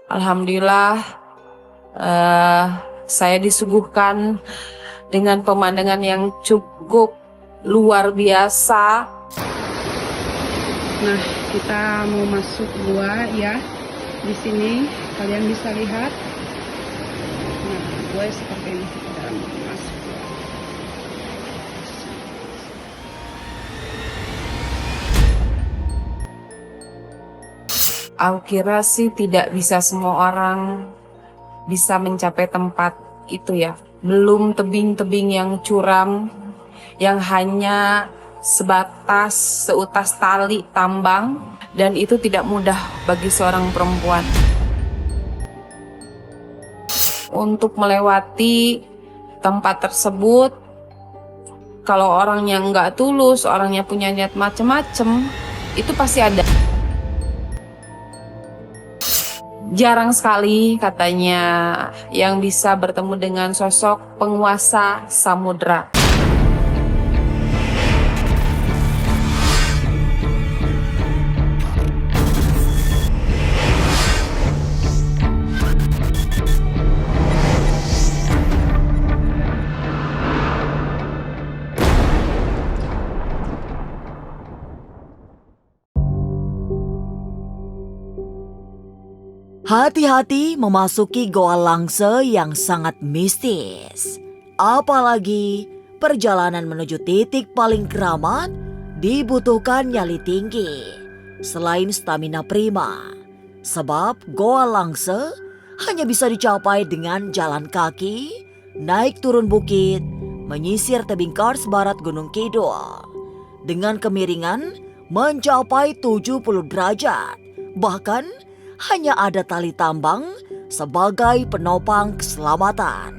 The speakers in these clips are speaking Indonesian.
Alhamdulillah, eh, saya disuguhkan dengan pemandangan yang cukup luar biasa. Nah, kita mau masuk gua ya. Di sini kalian bisa lihat. Nah, gua seperti ini kita dalam masuk. Aku kira sih tidak bisa semua orang bisa mencapai tempat itu ya. Belum tebing-tebing yang curam, yang hanya sebatas seutas tali tambang, dan itu tidak mudah bagi seorang perempuan. Untuk melewati tempat tersebut, kalau orangnya nggak tulus, orangnya punya niat macem-macem, itu pasti ada. Jarang sekali katanya yang bisa bertemu dengan sosok penguasa samudra. Hati-hati memasuki Goa Langse yang sangat mistis. Apalagi perjalanan menuju titik paling keramat dibutuhkan nyali tinggi selain stamina prima. Sebab Goa Langse hanya bisa dicapai dengan jalan kaki, naik turun bukit, menyisir tebing kars barat Gunung Kidul dengan kemiringan mencapai 70 derajat. Bahkan hanya ada tali tambang sebagai penopang keselamatan.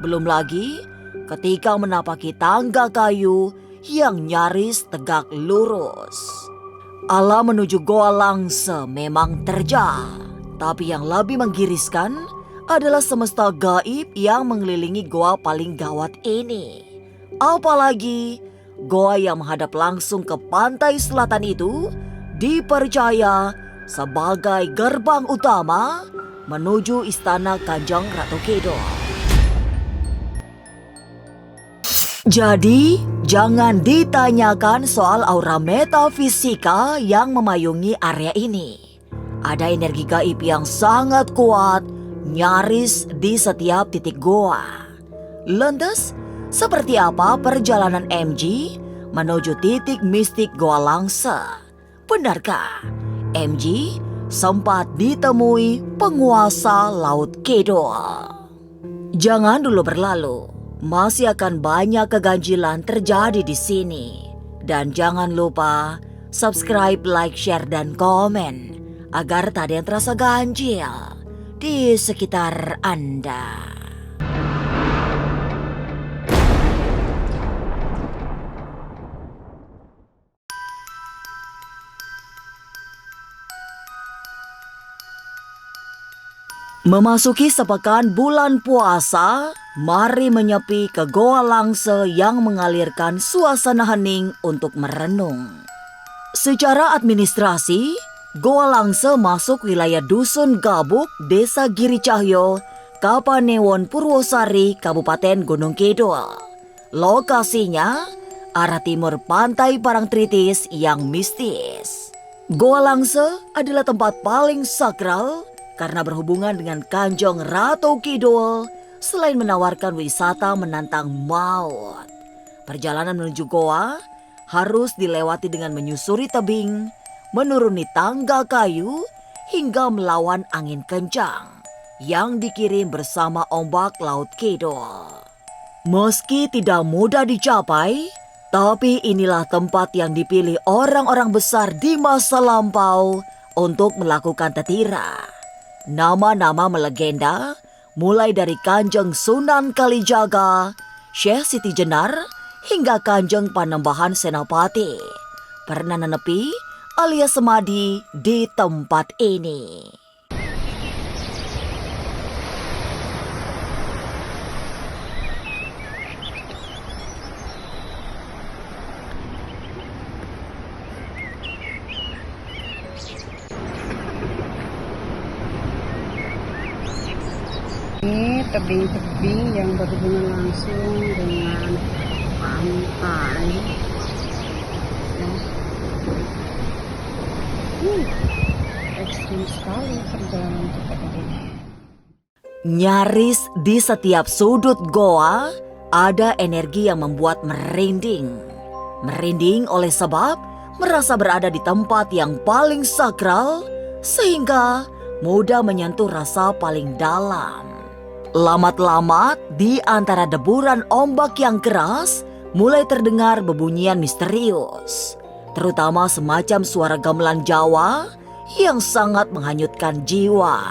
Belum lagi ketika menapaki tangga kayu yang nyaris tegak lurus. Alam menuju Goa Langse memang terjal, tapi yang lebih menggiriskan adalah semesta gaib yang mengelilingi goa paling gawat ini. Apalagi goa yang menghadap langsung ke pantai selatan itu dipercaya sebagai gerbang utama menuju istana Kanjeng Ratu Kidul. Jadi, jangan ditanyakan soal aura metafisika yang memayungi area ini. Ada energi gaib yang sangat kuat, nyaris di setiap titik goa. Lantas, seperti apa perjalanan MG menuju titik mistik Goa Langse? Benarkah MG sempat ditemui penguasa Laut Kidul? Jangan dulu berlalu, masih akan banyak keganjilan terjadi di sini. Dan jangan lupa subscribe, like, share, dan komen agar tak ada yang terasa ganjil di sekitar Anda. Memasuki sepekan bulan puasa, mari menyepi ke Goa Langse yang mengalirkan suasana hening untuk merenung. Secara administrasi, Goa Langse masuk wilayah Dusun Gabuk, Desa Giri Cahyo, Kapanewon Purwosari, Kabupaten Gunung Kidul. Lokasinya arah timur pantai Parangtritis yang mistis. Goa Langse adalah tempat paling sakral karena berhubungan dengan Kanjeng Ratu Kidul, selain menawarkan wisata menantang maut. Perjalanan menuju goa harus dilewati dengan menyusuri tebing, menuruni tangga kayu, hingga melawan angin kencang yang dikirim bersama ombak Laut Kidul. Meski tidak mudah dicapai, tapi inilah tempat yang dipilih orang-orang besar di masa lampau untuk melakukan tetira. Nama-nama melegenda mulai dari Kanjeng Sunan Kalijaga, Syekh Siti Jenar, hingga Kanjeng Panembahan Senapati pernah menepi alias semadi di tempat ini. Ini tebing-tebing yang berhubungan langsung dengan pantai. Ekstrim sekali perjalanan kita hari ini. Nyaris di setiap sudut goa ada energi yang membuat merinding. Merinding oleh sebab merasa berada di tempat yang paling sakral sehingga mudah menyentuh rasa paling dalam. Lamat-lamat di antara deburan ombak yang keras mulai terdengar bebunyian misterius, terutama semacam suara gamelan Jawa yang sangat menghanyutkan jiwa.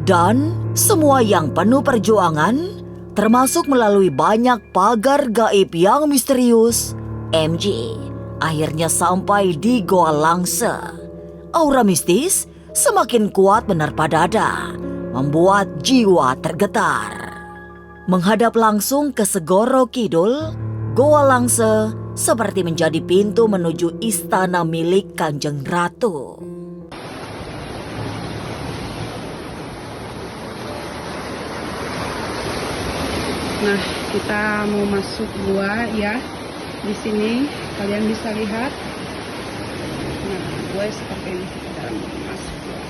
Dan semua yang penuh perjuangan, termasuk melalui banyak pagar gaib yang misterius, MJ akhirnya sampai di Goa Langse. Aura mistis semakin kuat menerpa dada, membuat jiwa tergetar. Menghadap langsung ke Segoro Kidul, Goa Langse seperti menjadi pintu menuju istana milik Kanjeng Ratu. Nah, kita mau masuk gua ya. Di sini kalian bisa lihat. Nah, gua seperti ini kita dalam masuk gua.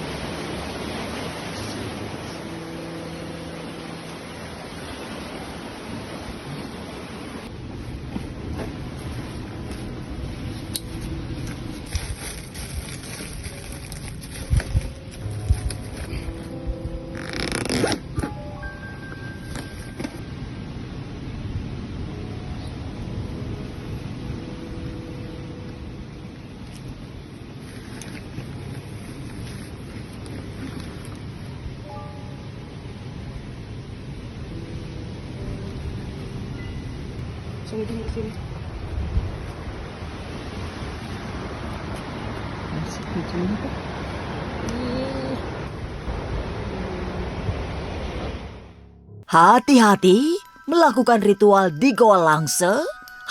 Sini. Masuk ujungnya kok. Hati-hati melakukan ritual di Goa Langse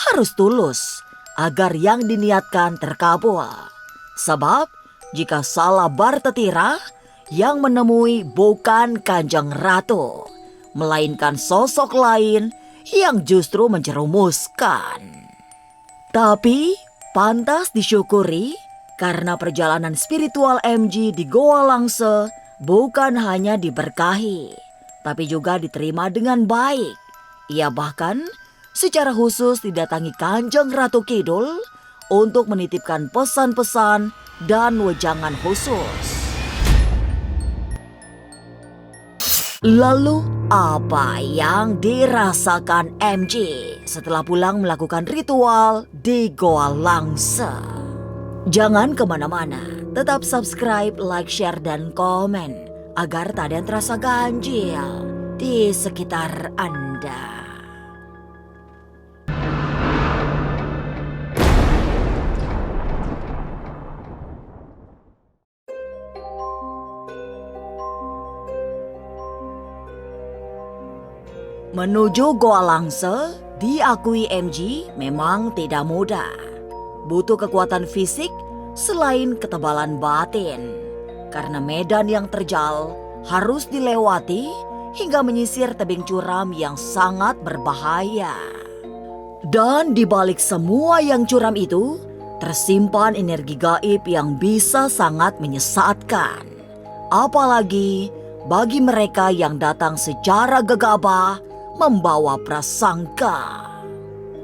harus tulus agar yang diniatkan terkabul. Sebab jika salah bertetira, yang menemui bukan Kanjeng Ratu, melainkan sosok lain yang justru menjerumuskan. Tapi pantas disyukuri karena perjalanan spiritual MG di Goa Langse bukan hanya diberkahi, tapi juga diterima dengan baik. Ia bahkan secara khusus didatangi Kanjeng Ratu Kidul untuk menitipkan pesan-pesan dan wejangan khusus. Lalu apa yang dirasakan MG setelah pulang melakukan ritual di Goa Langse? Jangan kemana-mana, tetap subscribe, like, share, dan komen agar tak ada yang terasa ganjil di sekitar Anda. Menuju Goa Langse, diakui MG memang tidak mudah. Butuh kekuatan fisik selain ketebalan batin. Karena medan yang terjal harus dilewati hingga menyisir tebing curam yang sangat berbahaya. Dan di balik semua yang curam itu, tersimpan energi gaib yang bisa sangat menyesatkan. Apalagi bagi mereka yang datang secara gegabah membawa prasangka.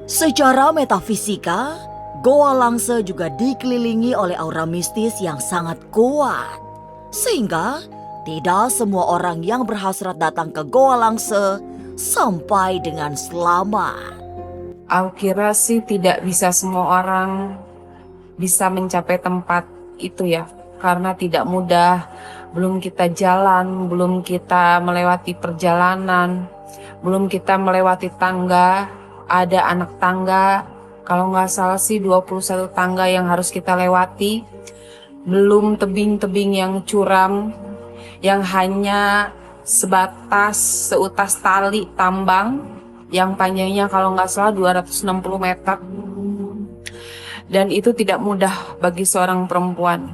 Secara metafisika, Goa Langse juga dikelilingi oleh aura mistis yang sangat kuat. Sehingga tidak semua orang yang berhasrat datang ke Goa Langse sampai dengan selamat. Aku kira sih tidak bisa semua orang bisa mencapai tempat itu ya, karena tidak mudah. Belum kita jalan, belum kita melewati perjalanan, Belum kita melewati tangga, ada anak tangga, kalau nggak salah sih 21 tangga yang harus kita lewati. Belum tebing-tebing yang curam, yang hanya sebatas seutas tali tambang, yang panjangnya kalau nggak salah 260 meter. Dan itu tidak mudah bagi seorang perempuan.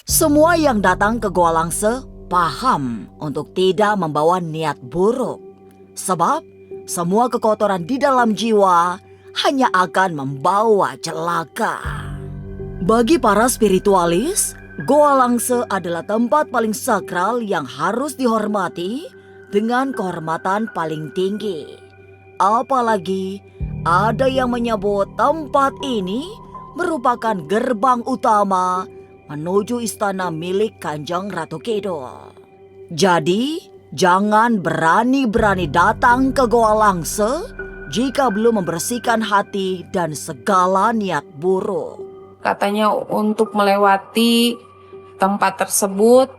Semua yang datang ke Goa Langse paham untuk tidak membawa niat buruk. Sebab semua kekotoran di dalam jiwa hanya akan membawa celaka. Bagi para spiritualis, Goa Langse adalah tempat paling sakral yang harus dihormati dengan kehormatan paling tinggi. Apalagi ada yang menyebut tempat ini merupakan gerbang utama menuju istana milik Kanjeng Ratu Kidul. Jadi, jangan berani-berani datang ke Goa Langse jika belum membersihkan hati dan segala niat buruk. Katanya untuk melewati tempat tersebut,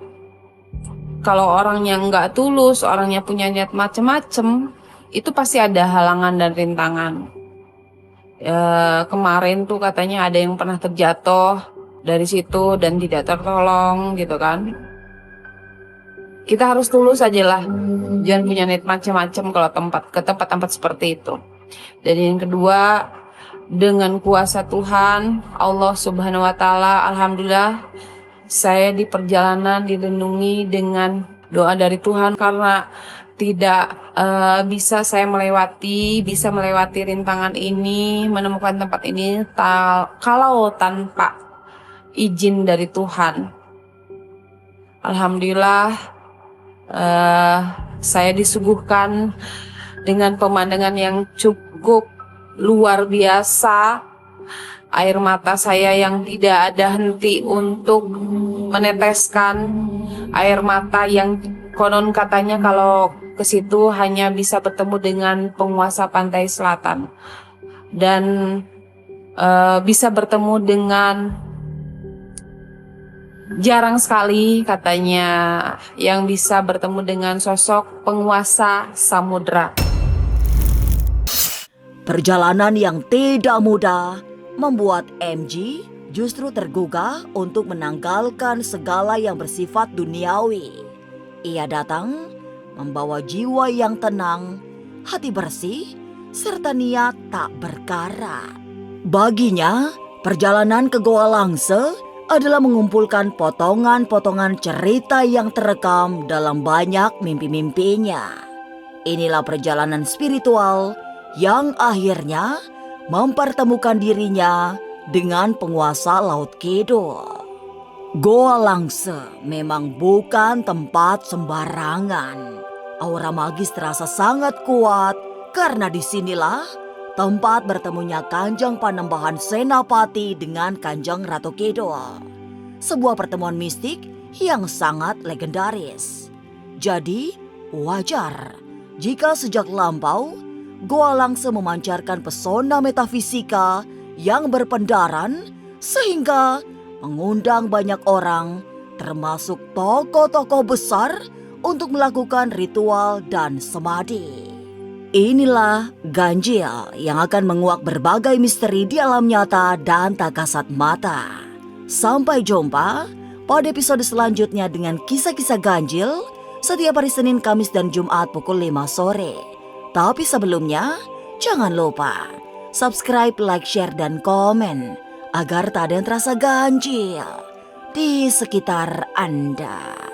kalau orangnya nggak tulus, orangnya punya niat macem-macem, itu pasti ada halangan dan rintangan. Kemarin tuh katanya ada yang pernah terjatuh dari situ dan tidak tertolong gitu kan. Kita harus tulus aja lah, jangan punya niat macam-macam kalau ke tempat-tempat seperti itu. Dan yang kedua, dengan kuasa Tuhan Allah Subhanahu wa Ta'ala, alhamdulillah saya di perjalanan dilindungi dengan doa dari Tuhan, karena tidak bisa saya bisa melewati rintangan ini, menemukan tempat ini kalau tanpa izin dari Tuhan. Alhamdulillah saya disuguhkan dengan pemandangan yang cukup luar biasa. Air mata saya yang tidak ada henti untuk meneteskan, air mata yang konon katanya kalau ke situ hanya bisa bertemu dengan penguasa pantai selatan dan bisa bertemu dengan, jarang sekali katanya yang bisa bertemu dengan sosok penguasa samudra. Perjalanan yang tidak mudah membuat MG justru tergugah untuk menanggalkan segala yang bersifat duniawi. Ia datang membawa jiwa yang tenang, hati bersih, serta niat tak berkarat. Baginya, perjalanan ke Goa Langse adalah mengumpulkan potongan-potongan cerita yang terekam dalam banyak mimpi-mimpinya. Inilah perjalanan spiritual yang akhirnya mempertemukan dirinya dengan penguasa Laut Kidul. Goa Langse memang bukan tempat sembarangan. Aura magis terasa sangat kuat karena disinilah tempat bertemunya Kanjeng Panembahan Senapati dengan Kanjeng Ratu Kidul. Sebuah pertemuan mistik yang sangat legendaris. Jadi wajar jika sejak lampau Goa Langse memancarkan pesona metafisika yang berpendaran sehingga mengundang banyak orang termasuk tokoh-tokoh besar untuk melakukan ritual dan samadhi. Inilah ganjil yang akan menguak berbagai misteri di alam nyata dan tak kasat mata. Sampai jumpa pada episode selanjutnya dengan kisah-kisah ganjil setiap hari Senin, Kamis, dan Jumat pukul 5 sore. Tapi sebelumnya, jangan lupa subscribe, like, share, dan komen agar tak ada yang terasa ganjil di sekitar Anda.